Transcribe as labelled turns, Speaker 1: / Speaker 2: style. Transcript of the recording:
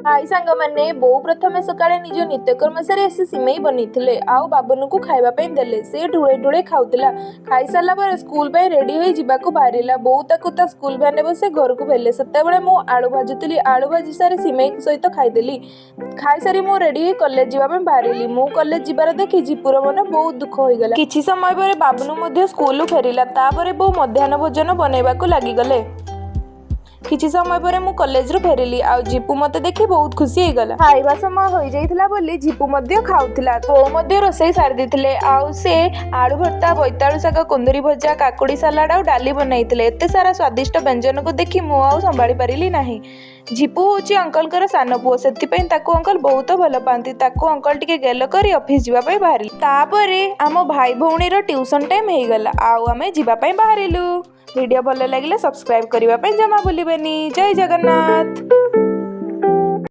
Speaker 1: हाय सांग मैंने बोऊ प्रथमे सकाळे निज नित्यकर्म सारी आसी सिमेई बनीथिले आउ बाबनू को खाइबा पे देले से ढुळे ढुळे खाउतिला। खाई सारला पर स्कूल पे रेडी होई जिबाकू बाहरिला। बोऊ ताकू ता स्कूल भ्यान बसे घर को भेले सेतेबेले मु आलू भाजुतिली। आलू भाजी सारी सिमेई सहित खाइदेली। खाई सारी मु रेडी होई कॉलेज जिबा पे बाहरिली। मु कॉलेज जिबार देखि जीपुर मन बहुत दुख होईगला। किछि समय परे बाबनू मध्य स्कूल फेरिला। तापरे बोऊ मध्याह्न भोजन बनैबाकू लागिगले। किछि समय पर मु कॉलेज रू फेरिली आउ जीपू मते देखि बहुत खुशी हो गला। खाइबा समय होई जाइथिला बोली जीपू मध्य खाउथिला। तो मध्य रोसई सार दिथिले आउ से आलू भर्ता बोइताळु शाग कुंदरी भजा काकुड़ी सलाड आउ डाली बनाइथिले। एते सारा स्वादिष्ट व्यंजन को देखि मु आउ संभाळी परिली नाही। जीपू होची अंकल कर सान पुओ सेति पई ताको अंकल बहुत भल पांती। ताको अंकल टिके गेल करी ऑफिस जिबा पई बाहरिली। तापरे आम भाई भौणी रो ट्यूशन टाइम हेई गला आउ आमे जिबा पई बाहरिलु। वीडियो भल लागिले सब्सक्राइब करिबा पई जमा भूलिबेनी। जय जगन्नाथ।